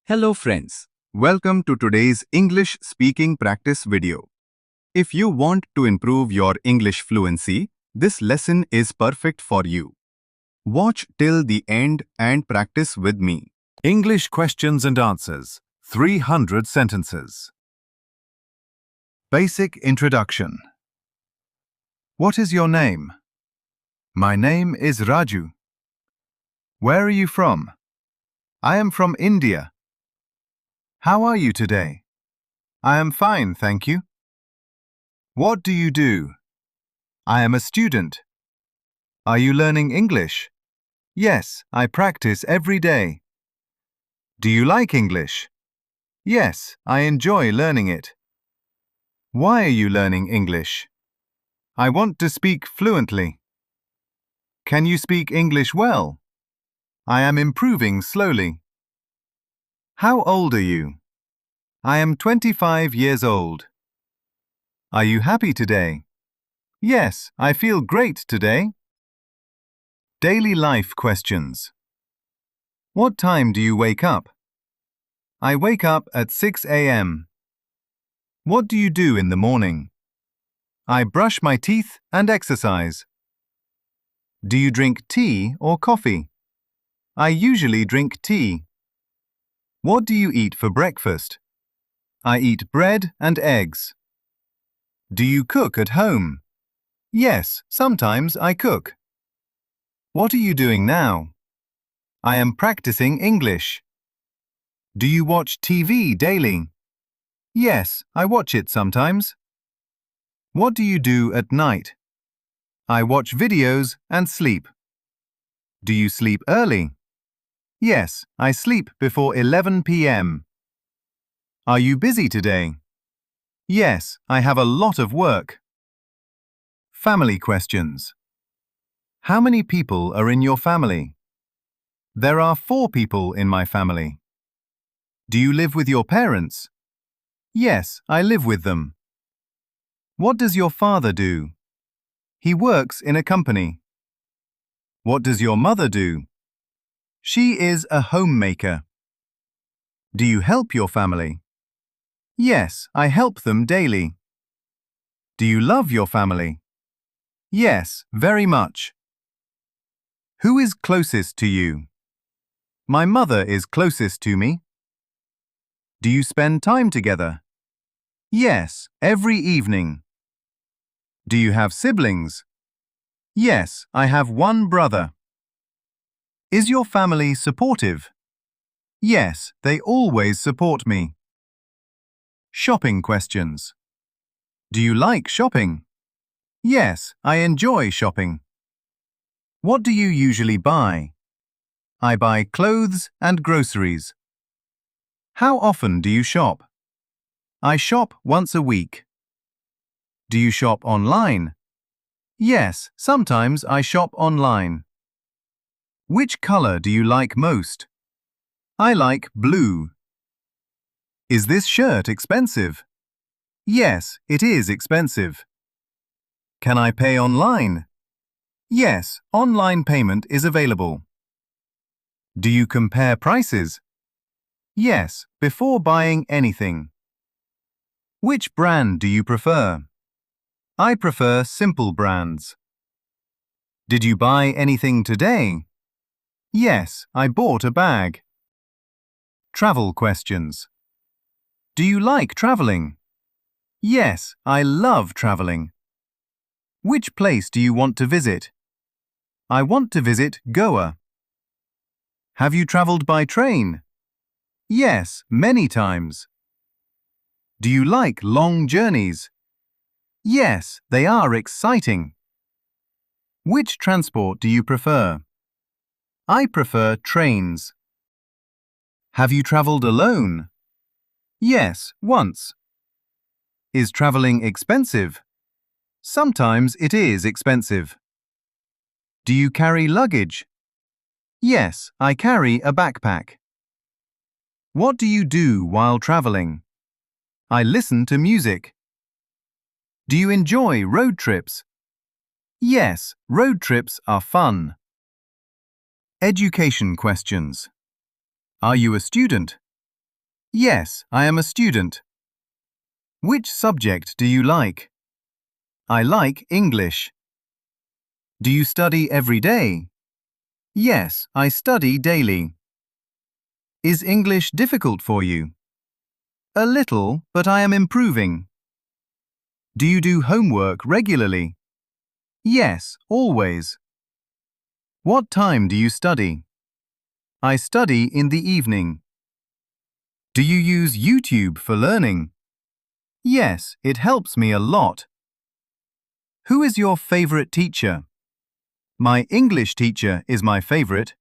Hello friends, welcome to today's English speaking practice video. If you want to improve your English fluency, this lesson is perfect for you. Watch till the end and practice with me. English questions and answers. 300 sentences. Basic introduction. What is your name? My name is Raju. Where are you from? I am from India. How are you today? I am fine, thank you. What do you do? I am a student. Are you learning English? Yes, I practice every day. Do you like English? Yes, I enjoy learning it. Why are you learning English? I want to speak fluently. Can you speak English well? I am improving slowly. How old are you? I am 25 years old. Are you happy today? Yes, I feel great today. Daily life questions. What time do you wake up? I wake up at 6 a.m. What do you do in the morning? I brush my teeth and exercise. Do you drink tea or coffee? I usually drink tea. What do you eat for breakfast? I eat bread and eggs. Do you cook at home? Yes, sometimes I cook. What are you doing now? I am practicing English. Do you watch TV daily? Yes, I watch it sometimes. What do you do at night? I watch videos and sleep. Do you sleep early? Yes, I sleep before 11 p.m. Are you busy today? Yes, I have a lot of work. Family questions. How many people are in your family? There are 4 people in my family. Do you live with your parents? Yes, I live with them. What does your father do? He works in a company. What does your mother do? She is a homemaker. Do you help your family? Yes, I help them daily. Do you love your family? Yes, very much. Who is closest to you? My mother is closest to me. Do you spend time together? Yes, every evening. Do you have siblings? Yes, I have one brother. Is your family supportive? Yes, they always support me. Shopping questions. Do you like shopping? Yes, I enjoy shopping. What do you usually buy? I buy clothes and groceries. How often do you shop? I shop once a week. Do you shop online? Yes, sometimes I shop online. Which color do you like most? I like blue. Is this shirt expensive? Yes, it is expensive. Can I pay online? Yes, online payment is available. Do you compare prices? Yes, before buying anything. Which brand do you prefer? I prefer simple brands. Did you buy anything today? Yes, I bought a bag. Travel questions. Do you like traveling? Yes, I love traveling. Which place do you want to visit? I want to visit Goa. Have you traveled by train? Yes, many times. Do you like long journeys? Yes, they are exciting. Which transport do you prefer? I prefer trains. Have you traveled alone? Yes, once. Is traveling expensive? Sometimes it is expensive. Do you carry luggage? Yes, I carry a backpack. What do you do while traveling? I listen to music. Do you enjoy road trips? Yes, road trips are fun. Education questions. Are you a student? Yes, I am a student. Which subject do you like? I like English. Do you study every day? Yes, I study daily. Is English difficult for you? A little, but I am improving. Do you do homework regularly? Yes, always. What time do you study? I study in the evening. Do you use YouTube for learning? Yes, it helps me a lot. Who is your favorite teacher? My English teacher is my favorite.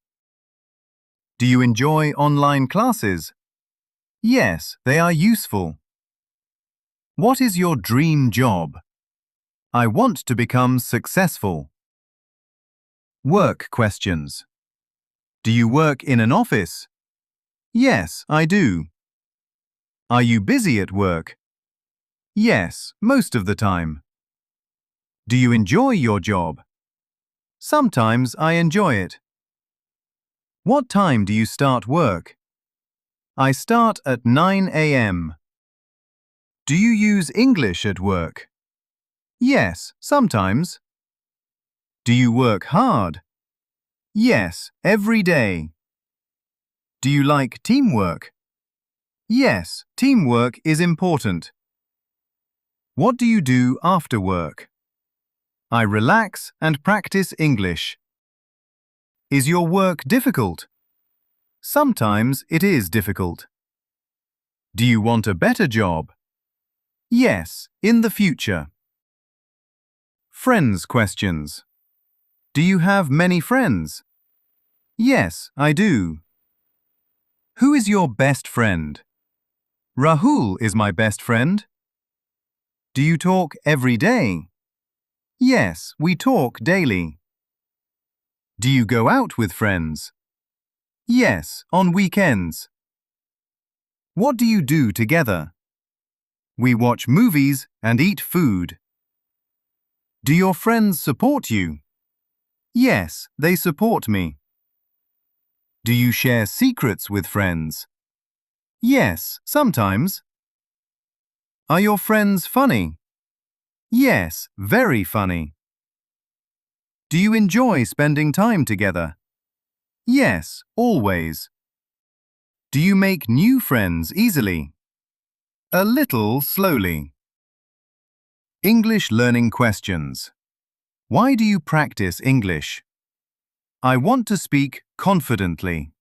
Do you enjoy online classes? Yes, they are useful. What is your dream job? I want to become successful. Work questions. Do you work in an office? Yes, I do. Are you busy at work? Yes, most of the time. Do you enjoy your job? Sometimes I enjoy it. What time do you start work? I start at 9 a.m. Do you use English at work? Yes, sometimes. Do you work hard? Yes, every day. Do you like teamwork? Yes, teamwork is important. What do you do after work? I relax and practice English. Is your work difficult? Sometimes it is difficult. Do you want a better job? Yes, in the future. Friends questions. Do you have many friends? Yes, I do. Who is your best friend? Rahul is my best friend. Do you talk every day? Yes, we talk daily. Do you go out with friends? Yes, on weekends. What do you do together? We watch movies and eat food. Do your friends support you? Yes, they support me. Do you share secrets with friends? Yes, sometimes. Are your friends funny? Yes, very funny. Do you enjoy spending time together? Yes, always. Do you make new friends easily? A little slowly. English learning questions. Why do you practice English? I want to speak confidently.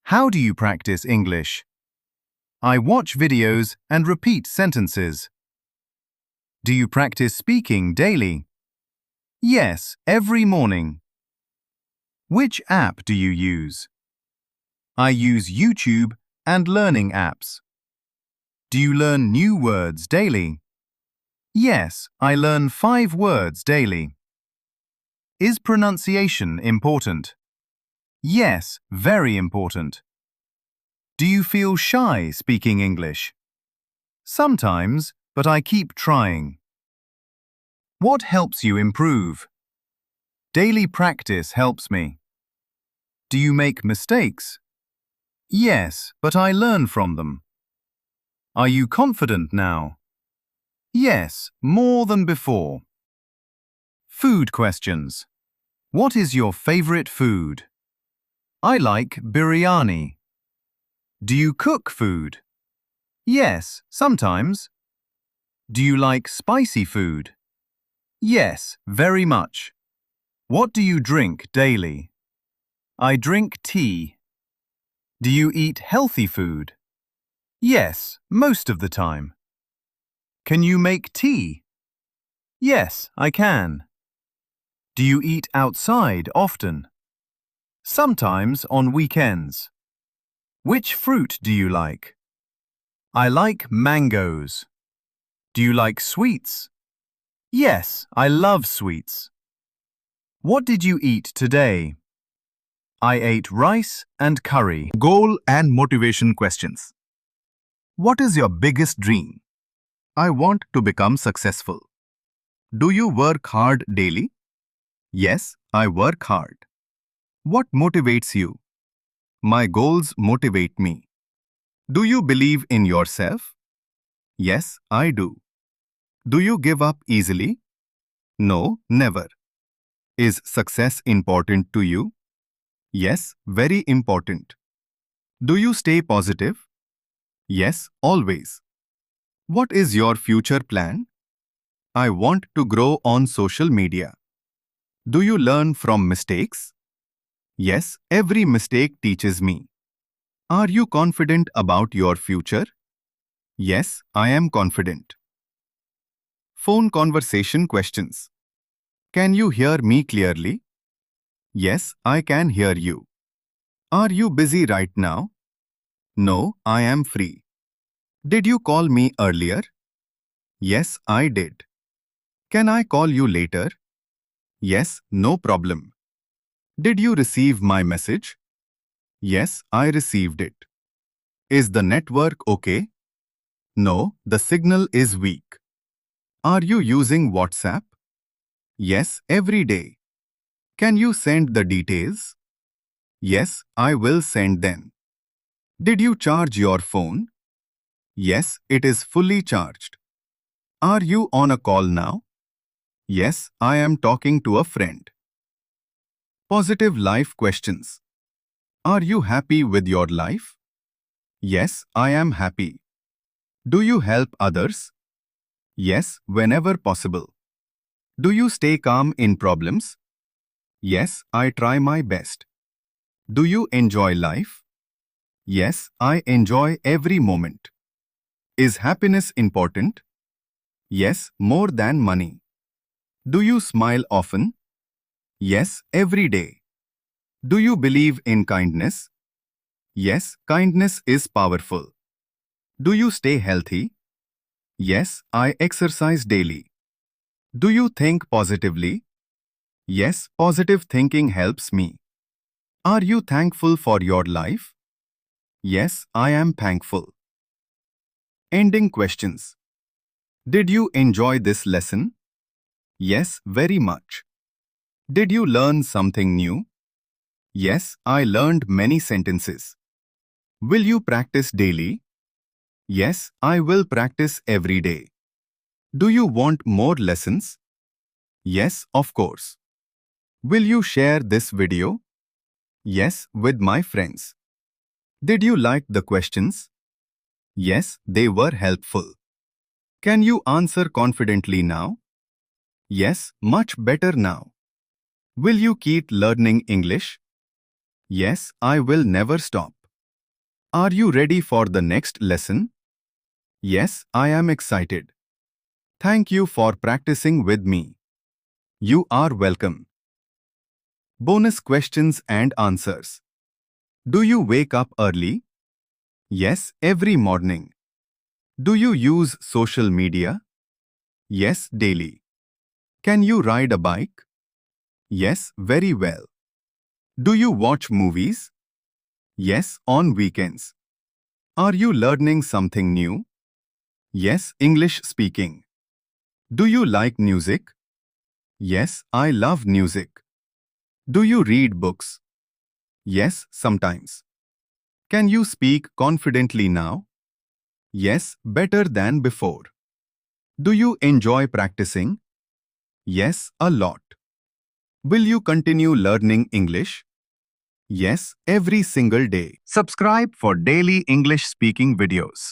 How do you practice English? I watch videos and repeat sentences. Do you practice speaking daily? Yes, every morning. Which app do you use? I use YouTube and learning apps. Do you learn new words daily? Yes, I learn 5 words daily. Is pronunciation important? Yes, very important. Do you feel shy speaking English? Sometimes, but I keep trying. What helps you improve? Daily practice helps me. Do you make mistakes? Yes, but I learn from them. Are you confident now? Yes, more than before. Food questions. What is your favorite food? I like biryani. Do you cook food? Yes, sometimes. Do you like spicy food? Yes, very much. What do you drink daily? I drink tea. Do you eat healthy food? Yes, most of the time. Can you make tea? Yes, I can. Do you eat outside often? Sometimes on weekends. Which fruit do you like? I like mangoes. Do you like sweets? Yes, I love sweets. What did you eat today? I ate rice and curry. Goal and motivation questions. What is your biggest dream? I want to become successful. Do you work hard daily? Yes, I work hard. What motivates you? My goals motivate me. Do you believe in yourself? Yes, I do. Do you give up easily? No, never. Is success important to you? Yes, very important. Do you stay positive? Yes, always. What is your future plan? I want to grow on social media. Do you learn from mistakes? Yes, every mistake teaches me. Are you confident about your future? Yes, I am confident. Phone conversation questions. Can you hear me clearly? Yes, I can hear you. Are you busy right now? No, I am free. Did you call me earlier? Yes, I did. Can I call you later? Yes, no problem. Did you receive my message? Yes, I received it. Is the network okay? No, the signal is weak. Are you using WhatsApp? Yes, every day. Can you send the details? Yes, I will send them. Did you charge your phone? Yes, it is fully charged. Are you on a call now? Yes, I am talking to a friend. Positive life questions. Are you happy with your life? Yes, I am happy. Do you help others? Yes, whenever possible. Do you stay calm in problems? Yes, I try my best. Do you enjoy life? Yes, I enjoy every moment. Is happiness important? Yes, more than money. Do you smile often? Yes, every day. Do you believe in kindness? Yes, kindness is powerful. Do you stay healthy? Yes, I exercise daily. Do you think positively? Yes, positive thinking helps me. Are you thankful for your life? Yes, I am thankful. Ending questions. Did you enjoy this lesson? Yes, very much. Did you learn something new? Yes, I learned many sentences. Will you practice daily? Yes, I will practice every day. Do you want more lessons? Yes, of course. Will you share this video? Yes, with my friends. Did you like the questions? Yes, they were helpful. Can you answer confidently now? Yes, much better now. Will you keep learning English? Yes, I will never stop. Are you ready for the next lesson? Yes, I am excited. Thank you for practicing with me. You are welcome. Bonus questions and answers. Do you wake up early? Yes, every morning. Do you use social media? Yes, daily. Can you ride a bike? Yes, very well. Do you watch movies? Yes, on weekends. Are you learning something new? Yes, English speaking. Do you like music? Yes, I love music. Do you read books? Yes, sometimes. Can you speak confidently now? Yes, better than before. Do you enjoy practicing? Yes, a lot. Will you continue learning English? Yes, every single day. Subscribe for daily English speaking videos.